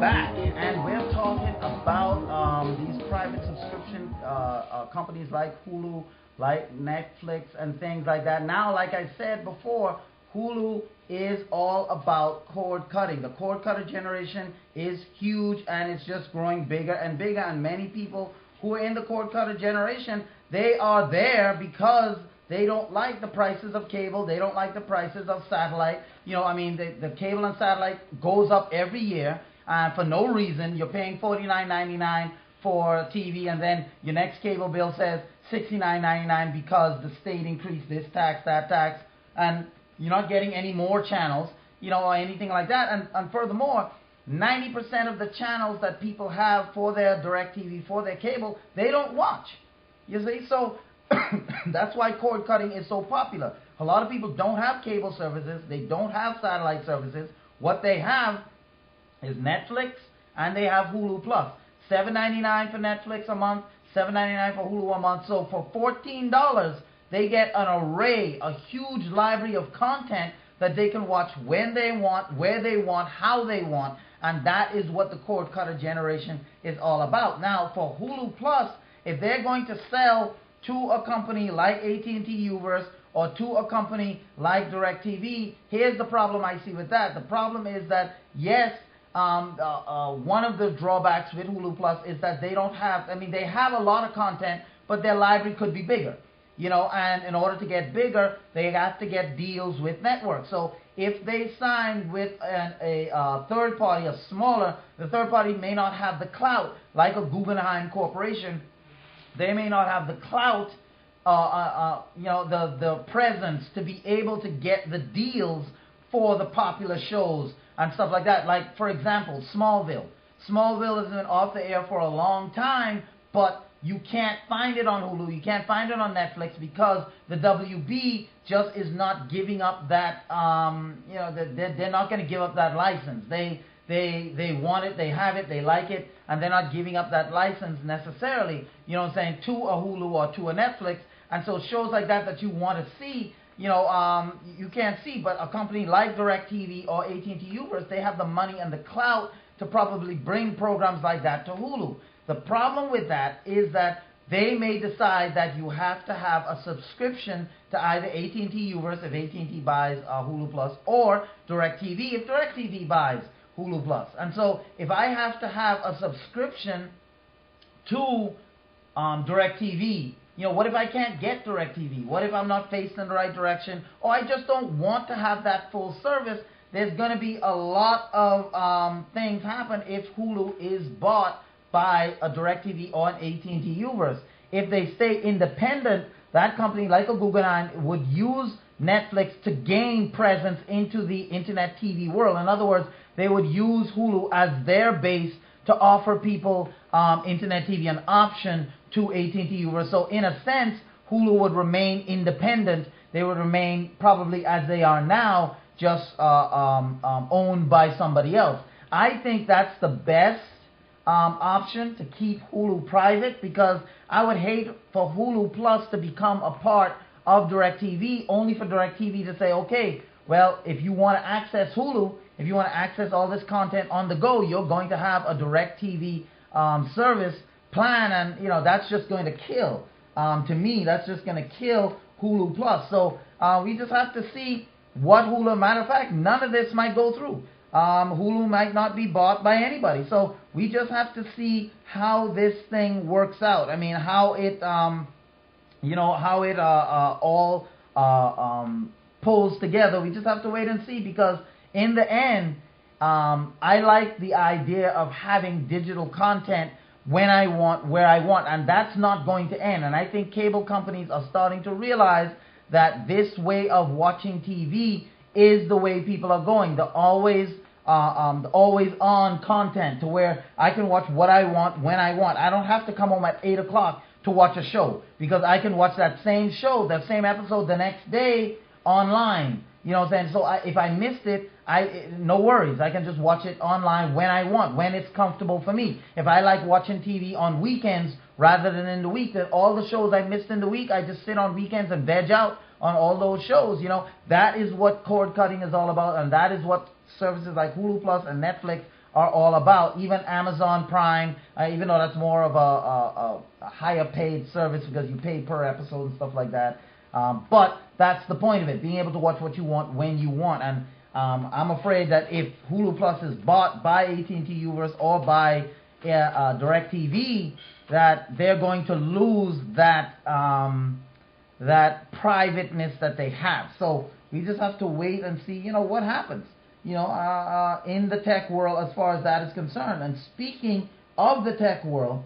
back, and we're talking about these private subscription companies like Hulu, like Netflix, and things like that. Now, like I said before, Hulu is all about cord cutting. The cord cutter generation is huge, and it's just growing bigger and bigger. And many people who are in the cord cutter generation, they are there because they don't like the prices of cable. They don't like the prices of satellite. You know, I mean, the cable and satellite goes up every year for no reason. You're paying $49.99 for TV, and then your next cable bill says $69.99 because the state increased this tax, that tax, and you're not getting any more channels, you know, or anything like that. And furthermore, 90% of the channels that people have for their DirecTV, for their cable, they don't watch. You see, so that's why cord cutting is so popular. A lot of people don't have cable services. They don't have satellite services. What they have is Netflix, and they have Hulu Plus. $7.99 for Netflix a month, $7.99 for Hulu a month. So for $14, they get an array, a huge library of content that they can watch when they want, where they want, how they want. And that is what the cord cutter generation is all about. Now, for Hulu Plus, if they're going to sell to a company like AT&T Uverse or to a company like DirecTV, here's the problem I see with that. The problem is that, yes, one of the drawbacks with Hulu Plus is that they don't have, I mean, they have a lot of content, but their library could be bigger. You know, and in order to get bigger, they have to get deals with networks. So if they sign with a third party, a smaller, the third party may not have the clout, like a Guggenheim Corporation. They may not have the clout, you know, the presence to be able to get the deals for the popular shows and stuff like that. Like, for example, Smallville. Smallville has been off the air for a long time, but you can't find it on Hulu. You can't find it on Netflix because the WB just is not giving up that, you know, they're not going to give up that license. They want it, they have it, they like it, and they're not giving up that license necessarily, you know what I'm saying, to a Hulu or to a Netflix. And so shows like that that you want to see, you know, you can't see. But a company like DirecTV or AT&T Uverse, they have the money and the clout to probably bring programs like that to Hulu. The problem with that is that they may decide that you have to have a subscription to either AT&T Uverse if AT&T buys Hulu Plus, or DirecTV if DirecTV buys Hulu Plus. And so if I have to have a subscription to DirecTV, you know, what if I can't get DirecTV? What if I'm not faced in the right direction? Or I just don't want to have that full service? There's going to be a lot of things happen if Hulu is bought by a DirecTV or an AT&T Uverse. If they stay independent, that company like a Guggenheim would use Netflix to gain presence into the internet TV world. In other words, they would use Hulu as their base to offer people internet TV, an option to AT&T Uverse. So in a sense, Hulu would remain independent. They would remain probably as they are now, just owned by somebody else. I think that's the best option, to keep Hulu private, because I would hate for Hulu Plus to become a part of DirecTV, only for DirecTV to say, okay, well, if you want to access Hulu, if you want to access all this content on the go, you're going to have a DirecTV service plan, and you know that's just going to kill. To me, that's just going to kill Hulu Plus. So we just have to see what Hulu. Matter of fact, none of this might go through. Hulu might not be bought by anybody. So we just have to see how this thing works out. I mean, how it, you know, how it all pulls together. We just have to wait and see, because in the end, I like the idea of having digital content when I want, where I want, and that's not going to end. And I think cable companies are starting to realize that this way of watching TV is the way people are going. The always on content, to where I can watch what I want when I want. I don't have to come home at 8 o'clock to watch a show, because I can watch that same show, that same episode the next day online. You know what I'm saying? So if I missed it, no worries. I can just watch it online when I want, when it's comfortable for me. If I like watching TV on weekends rather than in the week, that all the shows I missed in the week, I just sit on weekends and veg out on all those shows. You know, that is what cord cutting is all about, and that is what services like Hulu Plus and Netflix are all about. Even Amazon Prime, even though that's more of a higher paid service because you pay per episode and stuff like that. But that's the point of it, being able to watch what you want when you want. And I'm afraid that if Hulu Plus is bought by AT&T Uverse or by DirecTV, that they're going to lose that that privateness that they have. So we just have to wait and see, what happens, in the tech world as far as that is concerned. And speaking of the tech world,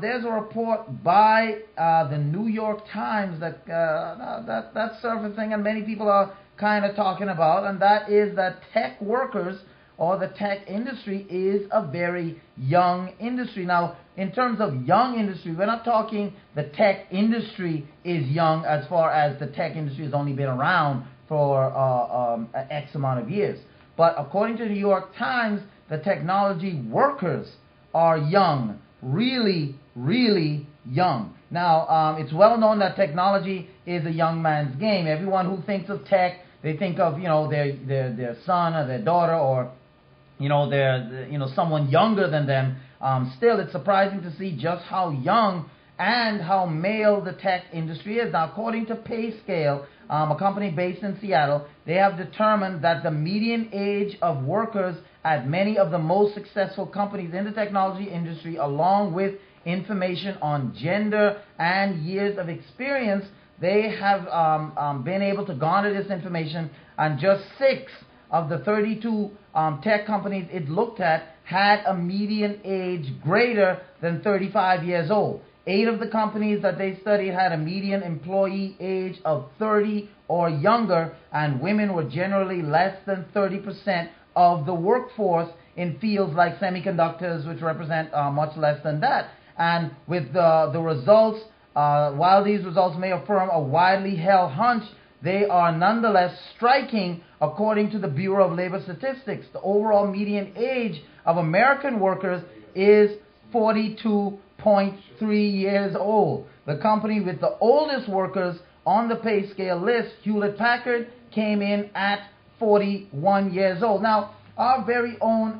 there's a report by the New York Times that's surfacing, and many people are kind of talking about, and that is that tech workers or the tech industry is a very young industry. Now, in terms of young industry, we're not talking the tech industry is young as far as the tech industry has only been around for X amount of years. But according to the New York Times, the technology workers are young, really, really young. Now, it's well known that technology is a young man's game. Everyone who thinks of tech, they think of, their son or their daughter, or someone younger than them. Still, it's surprising to see just how young and how male the tech industry is. Now, according to PayScale, a company based in Seattle, they have determined that the median age of workers at many of the most successful companies in the technology industry, along with information on gender and years of experience, they have been able to garner this information, and just 6 of the 32 tech companies it looked at had a median age greater than 35 years old. 8 of the companies that they studied had a median employee age of 30 or younger, and women were generally less than 30% of the workforce in fields like semiconductors, which represent much less than that. And with the results, while these results may affirm a widely held hunch, they are nonetheless striking. According to the Bureau of Labor Statistics, the overall median age of American workers is 42.3 years old. The company with the oldest workers on the pay scale list, Hewlett-Packard, came in at 41 years old. Now, our very own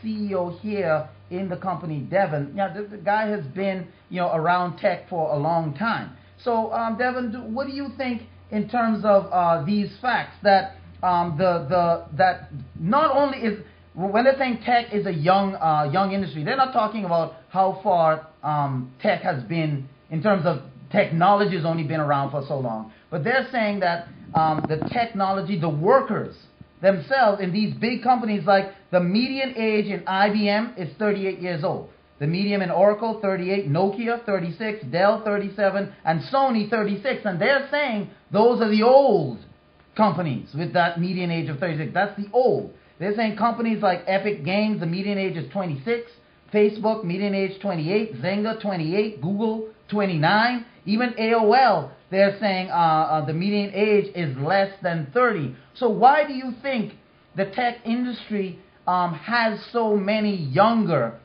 CEO here in the company, Devin, the guy has been around tech for a long time. So, Devin, what do you think in terms of these facts that that not only is, when they're saying tech is a young industry, they're not talking about how far tech has been in terms of technology has only been around for so long, but they're saying that the technology, the workers themselves in these big companies, like the median age in IBM is 38 years old. The median in Oracle, 38, Nokia, 36, Dell, 37, and Sony, 36. And they're saying those are the old companies with that median age of 36. That's the old. They're saying companies like Epic Games, the median age is 26. Facebook, median age 28. Zynga, 28. Google, 29. Even AOL, they're saying the median age is less than 30. So why do you think the tech industry has so many younger,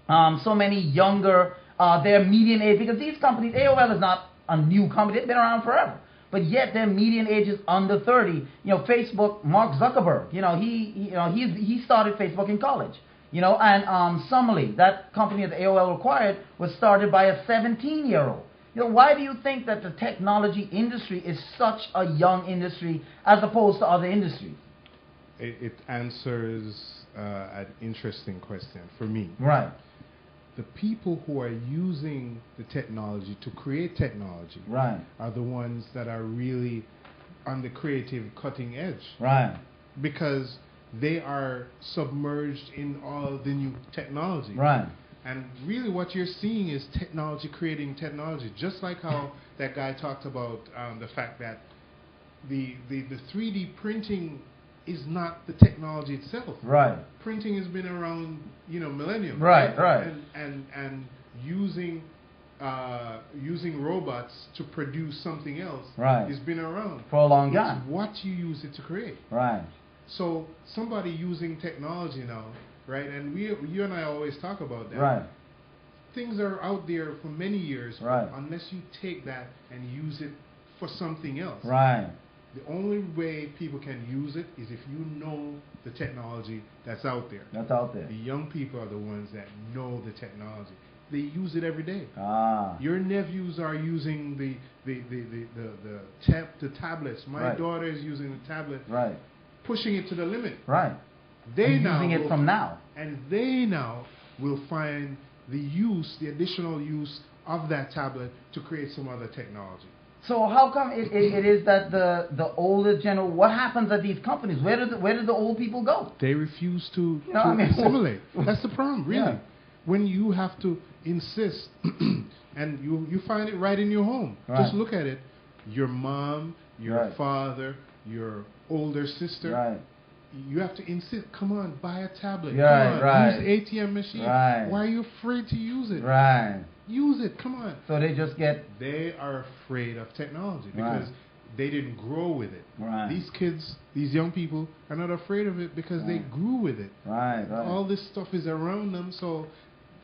their median age? Because these companies, AOL is not a new company; they've been around forever, but yet their median age is under 30. Facebook, Mark Zuckerberg, he started Facebook in college. And Summerly, that company that AOL acquired, was started by a 17-year-old. Why do you think that the technology industry is such a young industry as opposed to other industries? It answers an interesting question for me. Right. The people who are using the technology to create technology, right, are the ones that are really on the creative cutting edge. Right. Because they are submerged in all the new technology. Right. And really what you're seeing is technology creating technology. Just like how that guy talked about the fact that the 3D printing is not the technology itself. Right. Printing has been around, millennium. Right, right. And using robots to produce something else, right, has been around for a long time. It's what you use it to create. Right. So somebody using technology now, right? And you and I always talk about that. Right. Things are out there for many years. Right. Unless you take that and use it for something else. Right. The only way people can use it is if you know the technology that's out there. That's out there. The young people are the ones that know the technology. They use it every day. Ah. Your nephews are using the tablets. My Right. daughter is using the tablet, Right. pushing it to the limit. Right. They And now using it from now. and they now will find the additional use of that tablet to create some other technology. So how come it is that the older general? What happens at these companies? Where do the old people go? They refuse to I assimilate. That's the problem, really. Yeah. When you have to insist, and you find it right in your home. Right. Just look at it. Your mom, your Right. father, your older sister. Right. You have to insist. Come on, buy a tablet. Right, Come on, right. use the ATM machine. Right. Why are you afraid to use it? Right. Use it. Come on. So they just get They are afraid of technology Right. because they didn't grow with it. Right. These kids, these young people, are not afraid of it because they Right. grew with it. right. All this stuff is around them, so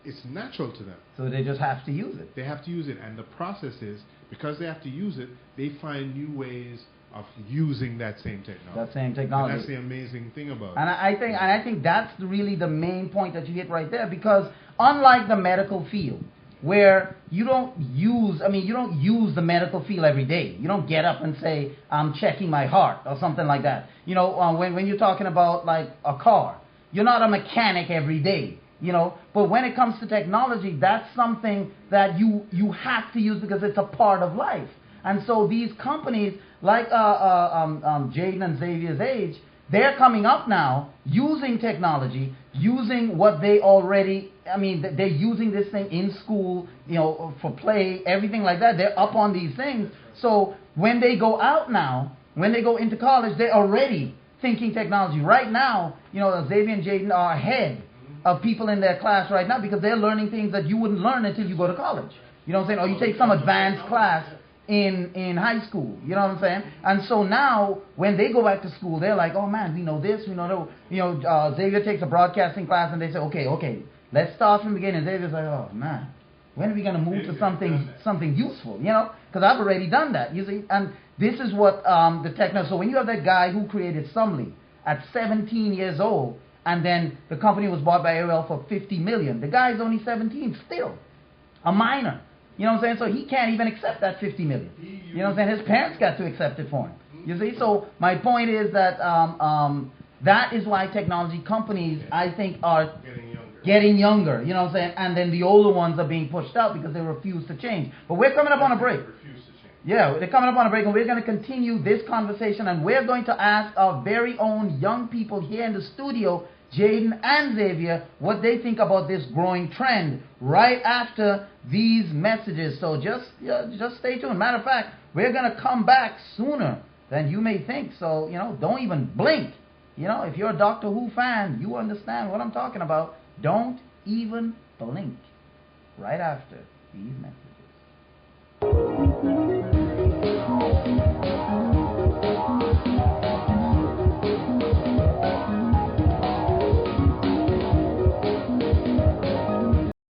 it's natural to them. So they just have to use it. They have to use it, and the process is because they have to use it, they find new ways of using that same technology. That same And technology. that's the amazing thing about it. And I think that's really the main point that you hit right there, because unlike the medical field, where you don't use the medical field every day. You don't get up and say, I'm checking my heart or something like that. You know, when you're talking about like a car, you're not a mechanic every day. You know, but when it comes to technology, that's something that you have to use because it's a part of life. And so these companies, like Jaden and Xavier's age, they're coming up now using technology, using what they already, they're using this thing in school, you know, for play, everything like that. They're up on these things. So when they go out now, when they go into college, they're already thinking technology. Right now, you know, Xavier and Jaden are ahead of people in their class right now because they're learning things that you wouldn't learn until you go to college. You know what I'm saying? Or you take some advanced class in high school. You know what I'm saying? And so now, when they go back to school, they're like, oh man, we know this, we know that. You know, Xavier takes a broadcasting class and they say, okay, let's start from the beginning. Xavier's like, oh man, when are we going to move to something useful? You know, because I've already done that. You see, and this is what the techno. So when you have that guy who created Sumly at 17 years old, and then the company was bought by AOL for $50 million. The guy's only 17 still, a minor. You know what I'm saying? So he can't even accept that $50 million. You know what I'm saying? His parents got to accept it for him. You see? So my point is that that is why technology companies, I think, are getting younger. You know what I'm saying? And then the older ones are being pushed out because they refuse to change. But we're coming up on a break. Yeah, they're coming up on a break, and we're going to continue this conversation, and we're going to ask our very own young people here in the studio, Jaden and Xavier, what they think about this growing trend right after these messages. So just stay tuned. Matter of fact, we're going to come back sooner than you may think. So, you know, don't even blink. You know, if you're a Doctor Who fan, you understand what I'm talking about. Don't even blink right after these messages.